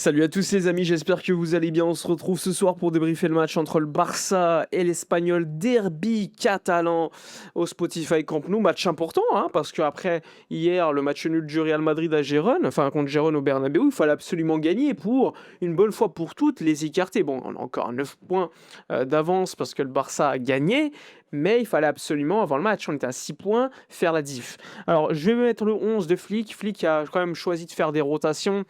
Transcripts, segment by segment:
Salut à tous les amis, j'espère que vous allez bien. On se retrouve ce soir pour débriefer le match entre le Barça et l'Espagnol, derby catalan au Spotify Camp Nou. Match important, hein, parce qu'après hier, le match nul du Real Madrid à Gérone, enfin contre Gérone au Bernabéu, il fallait absolument gagner pour, une bonne fois pour toutes, les écarter. Bon, on a encore 9 points d'avance parce que le Barça a gagné, mais il fallait absolument, avant le match, on était à 6 points, faire la diff. Alors, je vais mettre le 11 de Flick. Flick a quand même choisi de faire des rotations.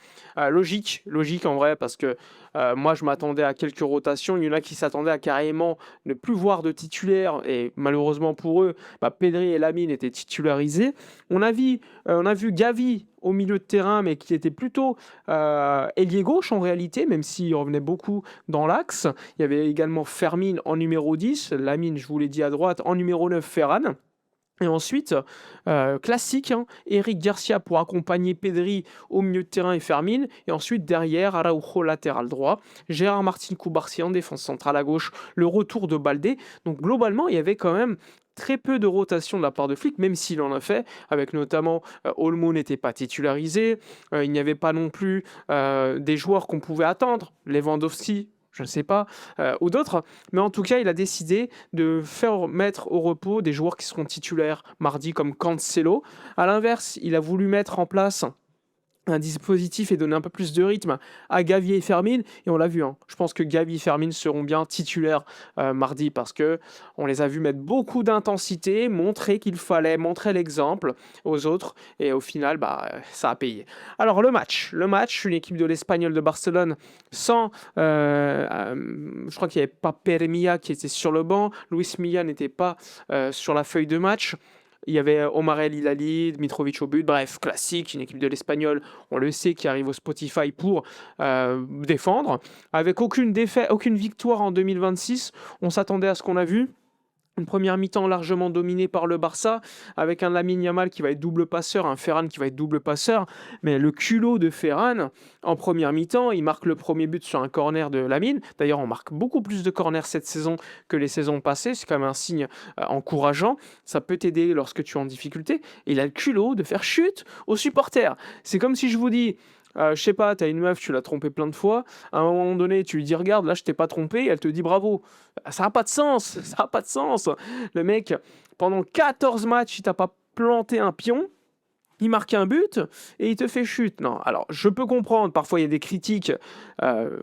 Logique en vrai, parce que moi je m'attendais à quelques rotations. Il y en a qui s'attendaient à carrément ne plus voir de titulaires, et malheureusement pour eux, Pedri et Lamine étaient titularisés. On a vu Gavi au milieu de terrain, mais qui était plutôt ailier gauche en réalité, même s'il revenait beaucoup dans l'axe. Il y avait également Fermin en numéro 10, Lamine, je vous l'ai dit, à droite, en numéro 9, Ferran. Et ensuite, classique, hein, Eric Garcia pour accompagner Pedri au milieu de terrain et Fermin. Et ensuite, derrière, Araujo latéral droit, Gérard Martin Cubarsí en défense centrale à gauche, le retour de Baldé. Donc globalement, il y avait quand même très peu de rotation de la part de Flick, même s'il en a fait, avec notamment Olmo n'était pas titularisé, il n'y avait pas non plus des joueurs qu'on pouvait attendre, Lewandowski, je ne sais pas, ou d'autres, mais en tout cas, il a décidé de faire mettre au repos des joueurs qui seront titulaires mardi, comme Cancelo. À l'inverse, il a voulu mettre en place un dispositif et donner un peu plus de rythme à Gavi et Fermin, et on l'a vu, hein. Je pense que Gavi et Fermin seront bien titulaires mardi, parce que on les a vus mettre beaucoup d'intensité, montrer qu'il fallait montrer l'exemple aux autres, et au final, ça a payé. Alors le match, une équipe de l'Espagnol de Barcelone sans, je crois qu'il n'y avait pas Pere Milla qui était sur le banc, Luis Milla n'était pas sur la feuille de match. Il y avait Omar El Hilali, Mitrovic au but, bref, classique, une équipe de l'Espagnol, on le sait, qui arrive au Spotify pour défendre. Avec aucune défaite, aucune victoire en 2026, on s'attendait à ce qu'on a vu. Une première mi-temps largement dominée par le Barça, avec un Lamine Yamal qui va être double passeur, un Ferran qui va être double passeur. Mais le culot de Ferran, en première mi-temps, il marque le premier but sur un corner de Lamine. D'ailleurs, on marque beaucoup plus de corners cette saison que les saisons passées. C'est quand même un signe encourageant. Ça peut t'aider lorsque tu es en difficulté. Et il a le culot de faire chute aux supporters. C'est comme si je vous dis... je sais pas, t'as une meuf, tu l'as trompée plein de fois. À un moment donné, tu lui dis regarde, là je t'ai pas trompé, et elle te dit bravo. Ça n'a pas de sens, ça n'a pas de sens. Le mec, pendant 14 matchs, il t'a pas planté un pion, il marque un but et il te fait chute. Non, alors je peux comprendre, parfois il y a des critiques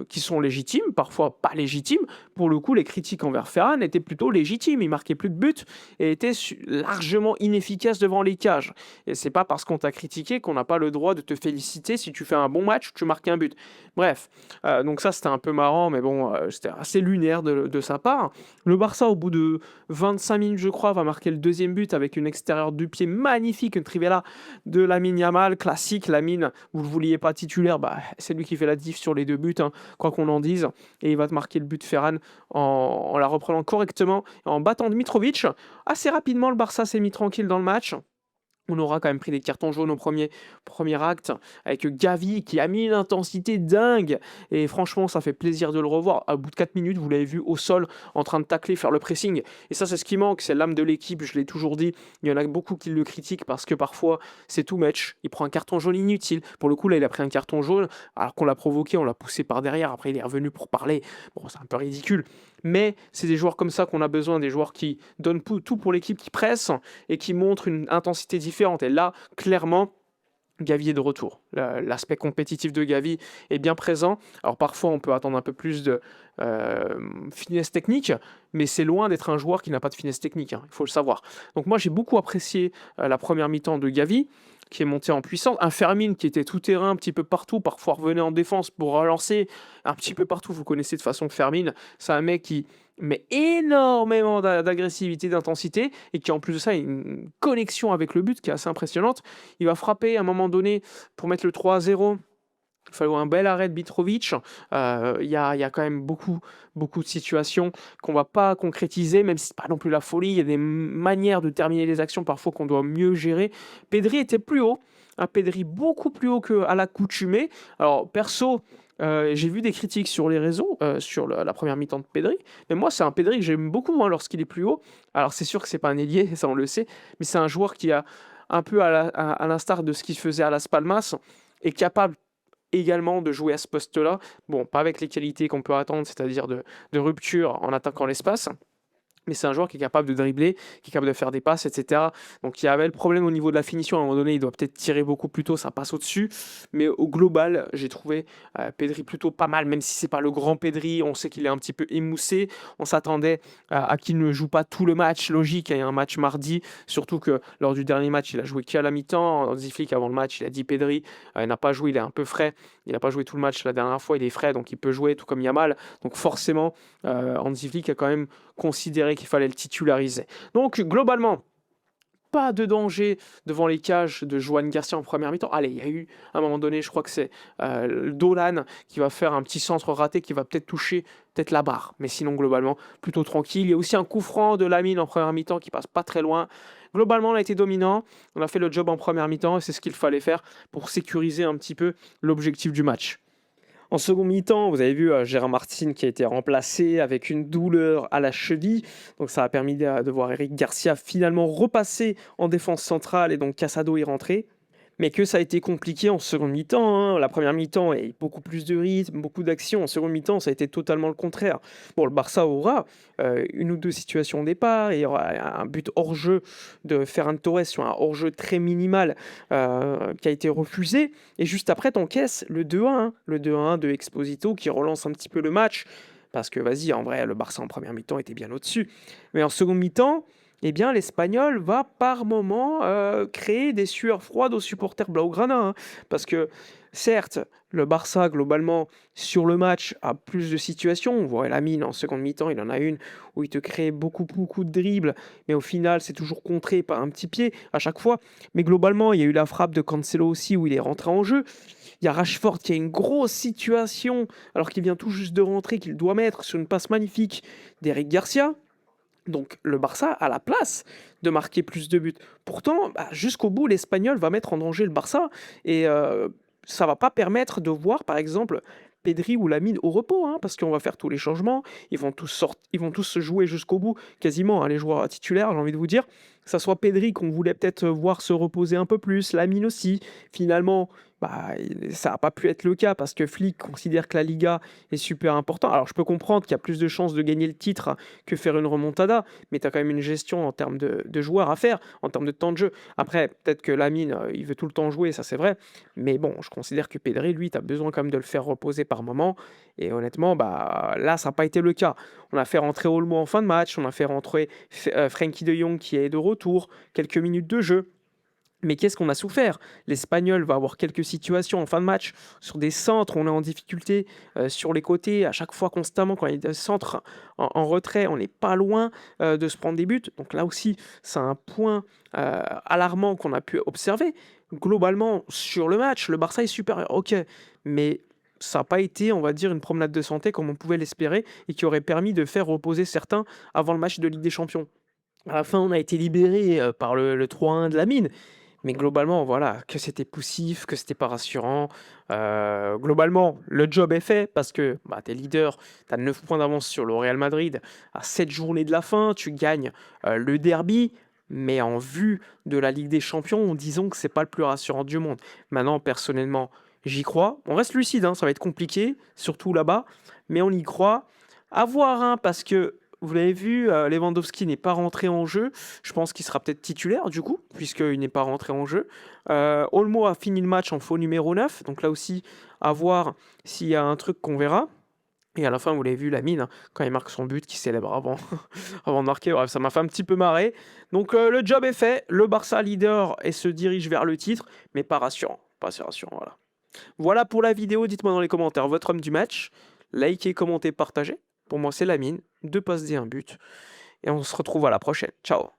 qui sont légitimes, parfois pas légitimes. Pour le coup, les critiques envers Ferran étaient plutôt légitimes. Il marquait plus de buts et était largement inefficace devant les cages. Et c'est pas parce qu'on t'a critiqué qu'on n'a pas le droit de te féliciter si tu fais un bon match ou tu marques un but. Bref, donc ça c'était un peu marrant, mais bon, c'était assez lunaire de sa part. Le Barça, au bout de 25 minutes, je crois, va marquer le deuxième but avec une extérieure du pied magnifique, une trivella de Lamine Yamal, classique. Lamine, vous ne le vouliez pas titulaire, c'est lui qui fait la diff sur les deux buts, hein, quoi qu'on en dise, et il va te marquer le but de Ferran en la reprenant correctement, en battant Mitrovic. Assez rapidement, le Barça s'est mis tranquille dans le match. On aura quand même pris des cartons jaunes au premier acte, avec Gavi qui a mis une intensité dingue. Et franchement, ça fait plaisir de le revoir. À bout de 4 minutes, vous l'avez vu au sol, en train de tacler, faire le pressing. Et ça, c'est ce qui manque, c'est l'âme de l'équipe, je l'ai toujours dit. Il y en a beaucoup qui le critiquent parce que parfois, c'est tout match. Il prend un carton jaune inutile. Pour le coup, là, il a pris un carton jaune, alors qu'on l'a provoqué, on l'a poussé par derrière. Après, il est revenu pour parler. Bon, c'est un peu ridicule. Mais c'est des joueurs comme ça qu'on a besoin, des joueurs qui donnent tout pour l'équipe, qui pressent et qui montrent une intensité différente. Et là, clairement, Gavi est de retour. L'aspect compétitif de Gavi est bien présent. Alors parfois, on peut attendre un peu plus de finesse technique, mais c'est loin d'être un joueur qui n'a pas de finesse technique, hein, il faut le savoir. Donc moi, j'ai beaucoup apprécié la première mi-temps de Gavi, qui est monté en puissance. Un Fermin qui était tout terrain, un petit peu partout, parfois revenait en défense pour relancer un petit peu partout. Vous connaissez de façon Fermin, c'est un mec qui met énormément d'agressivité, d'intensité, et qui en plus de ça a une connexion avec le but qui est assez impressionnante. Il va frapper à un moment donné pour mettre le 3-0. Il fallait un bel arrêt de Mitrovic. Il y a quand même beaucoup de situations qu'on va pas concrétiser, même si c'est pas non plus la folie. Il y a des manières de terminer les actions parfois qu'on doit mieux gérer. Pedri était plus haut, un Pedri beaucoup plus haut qu'à l'accoutumée. Alors perso, j'ai vu des critiques sur les réseaux sur la première mi-temps de Pedri, mais moi c'est un Pedri que j'aime beaucoup, hein, lorsqu'il est plus haut. Alors c'est sûr que c'est pas un ailier, ça on le sait, mais c'est un joueur qui a un peu à l'instar de ce qu'il faisait à Las Palmas, est capable également de jouer à ce poste-là. Bon, pas avec les qualités qu'on peut attendre, c'est-à-dire de rupture en attaquant l'espace, mais c'est un joueur qui est capable de dribbler, qui est capable de faire des passes, etc. Donc il y avait le problème au niveau de la finition. À un moment donné, il doit peut-être tirer beaucoup plus tôt, ça passe au-dessus. Mais au global, j'ai trouvé Pedri plutôt pas mal, même si c'est pas le grand Pedri. On sait qu'il est un petit peu émoussé. On s'attendait à qu'il ne joue pas tout le match. Logique, il y a un match mardi. Surtout que lors du dernier match, il a joué qu'à la mi-temps. Hansi Flick, avant le match, il a dit Pedri n'a pas joué, il est un peu frais. Il n'a pas joué tout le match la dernière fois, il est frais, donc il peut jouer, tout comme Yamal. Donc forcément, Hansi Flick a quand même considéré qu'il fallait le titulariser. Donc globalement, pas de danger devant les cages de Joan Garcia en première mi-temps. Allez, il y a eu à un moment donné, je crois que c'est Dolan qui va faire un petit centre raté qui va peut-être toucher peut-être la barre. Mais sinon, globalement, plutôt tranquille. Il y a aussi un coup franc de Lamine en première mi-temps qui passe pas très loin. Globalement, on a été dominant. On a fait le job en première mi-temps et c'est ce qu'il fallait faire pour sécuriser un petit peu l'objectif du match. En second mi-temps, vous avez vu Gérard Martin qui a été remplacé avec une douleur à la cheville. Donc ça a permis de voir Eric Garcia finalement repasser en défense centrale et donc Casado y rentrer. Mais que ça a été compliqué en seconde mi-temps, hein. La première mi-temps, il y a eu beaucoup plus de rythme, beaucoup d'action. En seconde mi-temps, ça a été totalement le contraire. Bon, le Barça aura une ou deux situations au départ. Et il y aura un but hors-jeu de Ferran Torres sur un hors-jeu très minimal qui a été refusé. Et juste après, t'encaisses le 2-1, hein. Le 2-1 de Exposito qui relance un petit peu le match. Parce que, vas-y, en vrai, le Barça en première mi-temps était bien au-dessus. Mais en seconde mi-temps, eh bien, l'Espagnol va par moment créer des sueurs froides aux supporters blaugrana, hein. Parce que, certes, le Barça, globalement, sur le match, a plus de situations. On voit Lamine en seconde mi-temps, il en a une où il te crée beaucoup, beaucoup de dribbles, mais au final, c'est toujours contré par un petit pied à chaque fois. Mais globalement, il y a eu la frappe de Cancelo aussi où il est rentré en jeu. Il y a Rashford qui a une grosse situation, alors qu'il vient tout juste de rentrer, qu'il doit mettre sur une passe magnifique d'Eric Garcia. Donc le Barça a la place de marquer plus de buts. Pourtant, jusqu'au bout, l'Espagnol va mettre en danger le Barça et ça va pas permettre de voir, par exemple, Pedri ou Lamine au repos, hein, parce qu'on va faire tous les changements. Ils vont tous se jouer jusqu'au bout, quasiment, hein, les joueurs titulaires, j'ai envie de vous dire. Que ça soit Pedri qu'on voulait peut-être voir se reposer un peu plus, Lamine aussi. Finalement, ça n'a pas pu être le cas parce que Flick considère que la Liga est super important. Alors je peux comprendre qu'il y a plus de chances de gagner le titre que faire une remontada, mais tu as quand même une gestion en termes de joueurs à faire, en termes de temps de jeu. Après, peut-être que Lamine, il veut tout le temps jouer, ça c'est vrai, mais bon, je considère que Pedri, lui, tu as besoin quand même de le faire reposer par moment, et honnêtement, là, ça n'a pas été le cas. On a fait rentrer Olmo en fin de match, on a fait rentrer Frenkie de Jong qui est de retour, quelques minutes de jeu. Mais qu'est-ce qu'on a souffert? L'Espagnol va avoir quelques situations en fin de match sur des centres, on est en difficulté sur les côtés, à chaque fois constamment quand il y a des centres en retrait, on n'est pas loin de se prendre des buts. Donc là aussi, c'est un point alarmant qu'on a pu observer. Globalement, sur le match, le Barça est supérieur, ok, mais ça n'a pas été, on va dire, une promenade de santé comme on pouvait l'espérer et qui aurait permis de faire reposer certains avant le match de Ligue des Champions. À la fin, on a été libéré par le 3-1 de Lamine. Mais globalement, voilà, que c'était poussif, que c'était pas rassurant. Globalement, le job est fait parce que tu es leader, tu as 9 points d'avance sur le Real Madrid. À 7 journées de la fin, tu gagnes le derby. Mais en vue de la Ligue des Champions, disons que c'est pas le plus rassurant du monde. Maintenant, personnellement, j'y crois. On reste lucide, hein, ça va être compliqué, surtout là-bas. Mais on y croit. À voir, hein, parce que vous l'avez vu, Lewandowski n'est pas rentré en jeu. Je pense qu'il sera peut-être titulaire du coup, puisqu'il n'est pas rentré en jeu. Olmo a fini le match en faux numéro 9, donc là aussi, à voir s'il y a un truc qu'on verra. Et à la fin, vous l'avez vu, Lamine, hein, quand il marque son but, qui célèbre avant, avant de marquer. Bref, ça m'a fait un petit peu marrer. Donc le job est fait, le Barça leader et se dirige vers le titre, mais pas rassurant. Pas assez rassurant, voilà. Voilà pour la vidéo, dites-moi dans les commentaires votre homme du match. Likez, commentez, partagez. Pour moi, c'est Lamine, 2 passes et un but. Et on se retrouve à la prochaine. Ciao.